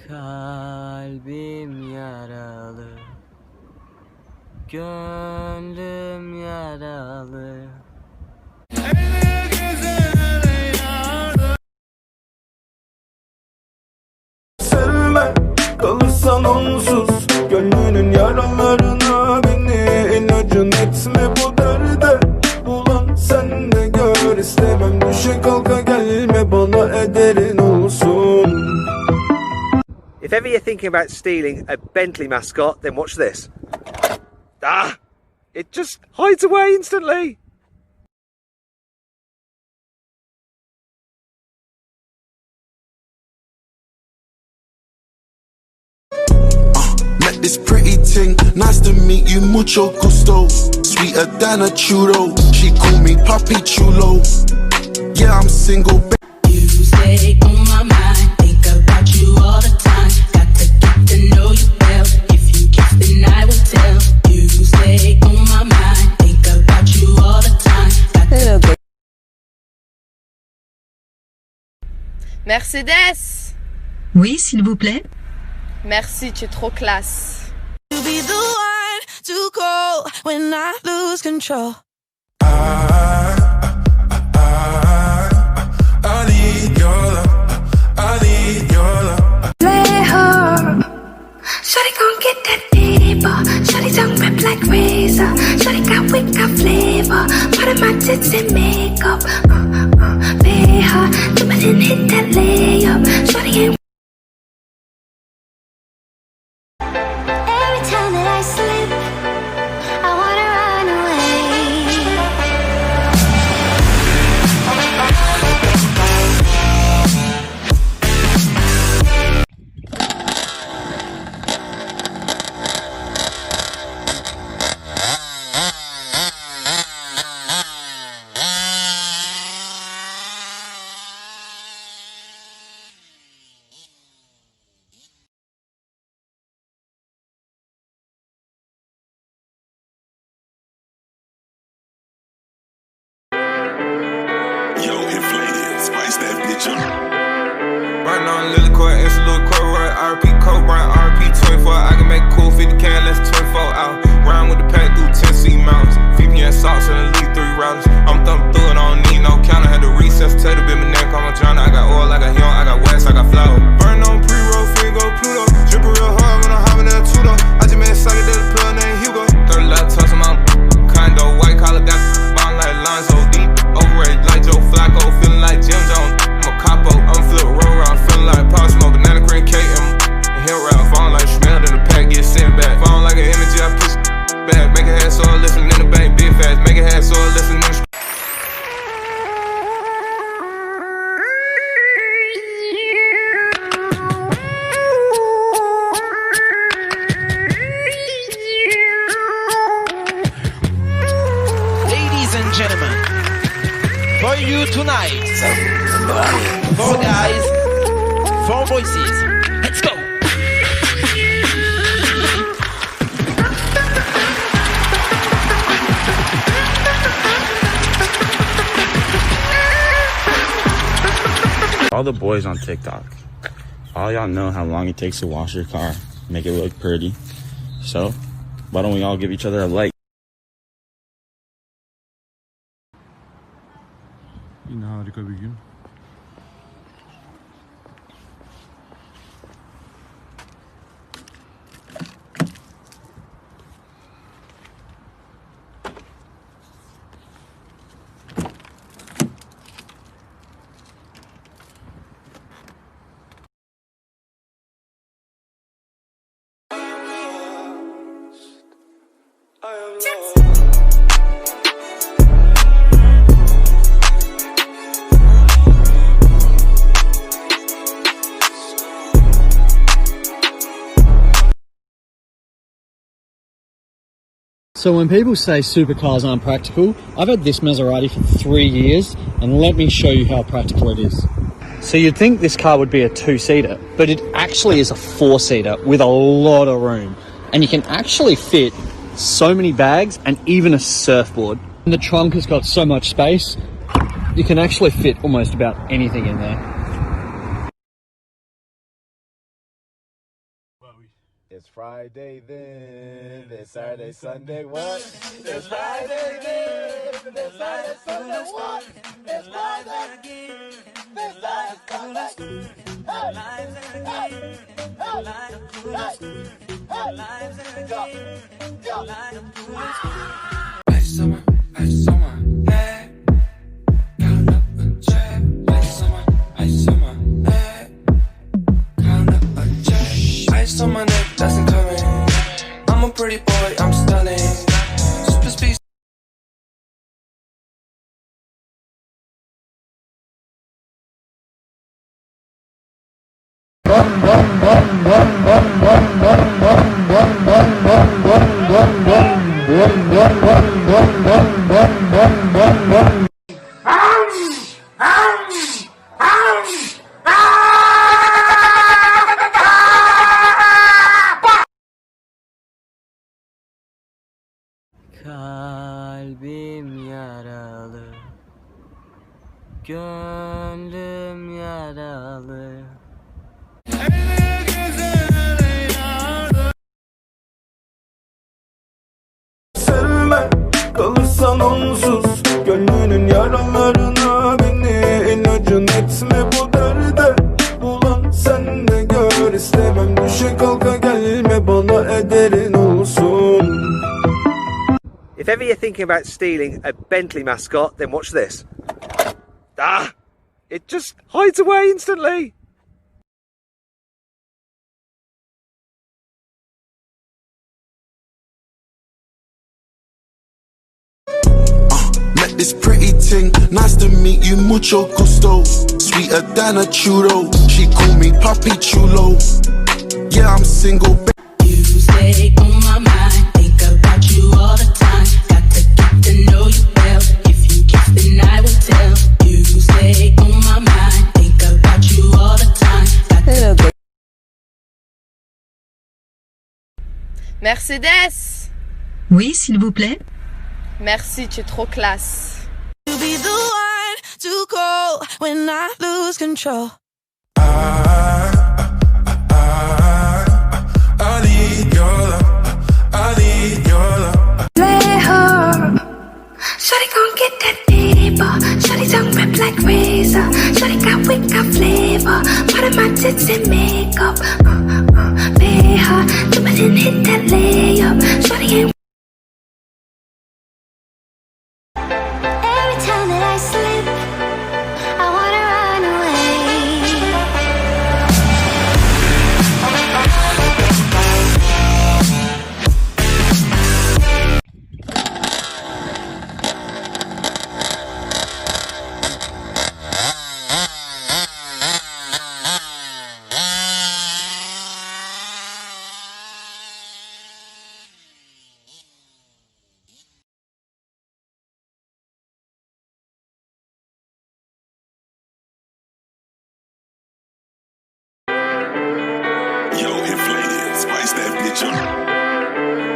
Kalbim yaralı, gönlüm yaralı. Sevme, kalırsan onsuz, gönlünün yaralarına beni ilacın etme bu derde. Ulan sen de gör, istemem düşe kalka gelme bana ederin olsun. If ever you're thinking about stealing a Bentley mascot, then watch this. Ah! It just hides away instantly! Met this pretty thing, nice to meet you, mucho gusto. Sweeter than a churro, she call me Papi Chulo. Yeah, I'm single. You stay on my mind, think about you all the time. Got to get to know you well. If you kiss, then I will tell. You stay on my mind, think about you all the time. Mercedes! Oui, s'il vous plaît. Merci, tu es trop classe. To be the one to call when I lose control. I need your love, I need your love. Play her. Shawty gon' get that paper. Shawty tongue rip like razor. Shawty got wit, got flavor. Part of my tits and makeup. Pay her. Do it and hit that layup. Shawty ain't. Every time that I slip, I wanna run away. Yo, inflated, spice that bitch up. Right on Lily Court, it's a little court, right? RP Coke, right? RP 24. I can make cool 50 can, less 24 out. Round with the pack through Tennessee mountains. VPN socks and elite 3 routers. I'm thumping through it, I don't need no counter. Had to recess, tell the bit my neck, I'm a Johnny. I got oil, I got young, I got west, I got flour. Burn on pre-roll, finger Pluto. Drippin' real hard when I'm hopping in a two-door. I just made a socket, there's a plug named Hugo. 30 laptops in my condo, white collar, got bond like Lonzo. Deep, overrated like Joe Flacco. Feeling like Jim Jones, I'm a capo. I'm flip roll around, feeling like Pop Smoke. Banana cream cake and hill round. Falling like smelled in the pack, get sent back. Falling like an energy, I push back. Make a head so I listen in the bank, big fast. Make a head so I listen in the Ladies and gentlemen, for you tonight, 4 guys, 4 voices. Let's go! All the boys on TikTok, all y'all know how long it takes to wash your car, make it look pretty. So, why don't we all give each other a like? Yine harika bir gün. So when people say supercars aren't practical, I've had this Maserati for 3 years, and let me show you how practical it is. So you'd think this car would be a 2-seater, but it actually is a 4-seater with a lot of room. And you can actually fit so many bags and even a surfboard. And the trunk has got so much space, you can actually fit almost about anything in there. It's Friday then, it's Saturday, Sunday, what? It's Friday then, it's Saturday, Sunday, what? It's Friday again, it's Saturday, Sunday. Ice on my head, count up a check. Ice on my head, count up a check. Ice on my neck, that's incoming. I'm a pretty boy, I'm stunning. Super speed. Kalbim yaralı, gönlüm yaralı. Sevme, kalırsan onsuz. Gönlünün yaralarına beni ilacın etme bu derde. Ulan sen de gör, istemem düşe kalka gelme bana ederin olsun. If ever you're thinking about stealing a Bentley mascot, then watch this. Ah! It just hides away instantly. Met this pretty ting, nice to meet you, mucho gusto. Sweeter than a churro, she call me Papi Chulo. Yeah, I'm single. You stay on my mind, think about you all the time. Got to get to know you well. If you kiss, then I will tell. You stay on my mind, think about you all the time. Got to Mercedes. Oui, s'il vous plaît. Merci, tu es trop classe. You be the one to call when I lose control. I need your love, I need your love. Play her. Shawty gon' get that paper. Shawty tongue rip like razor. Shawty got wick, got flavor. Part of my tits and makeup. Pay her. Do it and hit that layup. Shawty ain't. Every time that I slip, I wanna run away. Yo, inflated, spice that bitch up.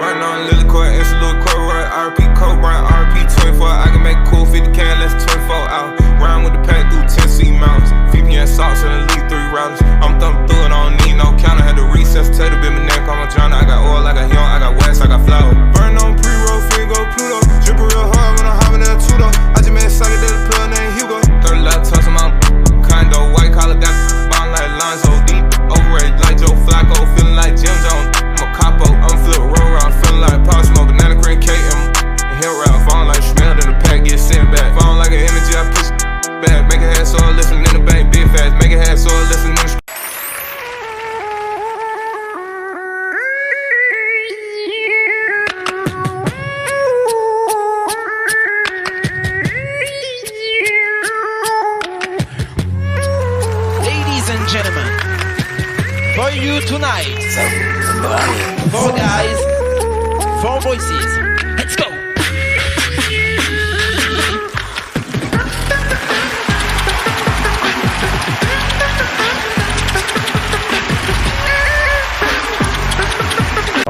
Riding on Lily Court, it's a little court, right? RP Coke, right? RP 24. I can make cool 50 can, less 24 out. Round with the pack through Tennessee mountains. VPN salts and elite 3 rounds. I'm thumping through it, I don't need no counter. Had to resuscitate a bit, my neck on my drowner. I got oil, I got young, I got west, I got flour. Burn on pre-roll, finger Pluto. Dripping real hard when I'm hopping that Tudo. I just made a socket that plug named Hugo. 30 laptops in my condo, white collar, got bond like lines so deep. Overrated like Joe Flacco, feeling like Jim Jones. I'm a capo, I'm flip roll around, feeling like Pop Smoke, banana cream cake and hill route. Falling like smell in the pack, get sent back. Falling like an energy, I push back. Make a head so I listen in the bank, big fast. Make a head so I listen in the Ladies and gentlemen, for you tonight, 4 guys, 4 voices.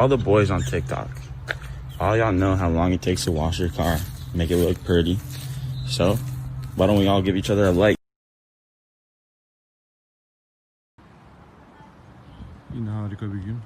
All the boys on TikTok, all y'all know how long it takes to wash your car, make it look pretty. So, why don't we all give each other a like? Yine harika bir gün.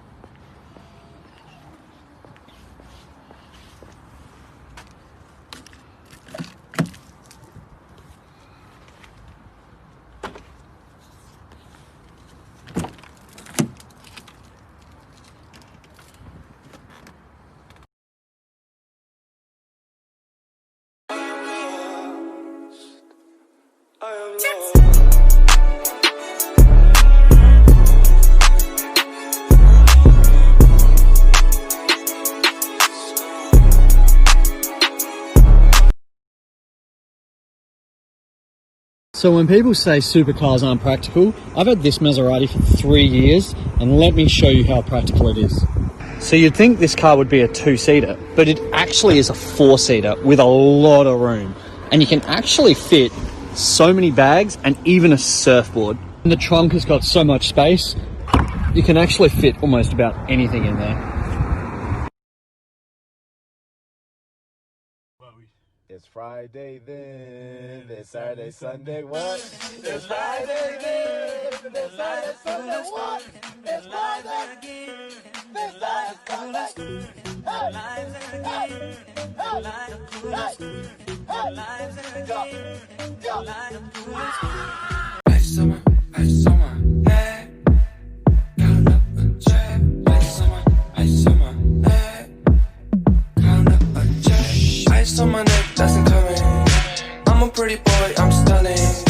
So when people say supercars aren't practical, I've had this Maserati for 3 years, and let me show you how practical it is. So you'd think this car would be a 2-seater, but it actually is a 4-seater with a lot of room. And you can actually fit so many bags and even a surfboard. And the trunk has got so much space, you can actually fit almost about anything in there. It's Friday then, it's Saturday, Sunday, what? It's Friday then, it's Saturday, Sunday, what? It's Friday again, it's Saturday, Sunday, Ice on my head. Count up a check. Ice on my head. Count up a check. Ice on my neck, that's incoming. I'm a pretty boy, I'm stunning.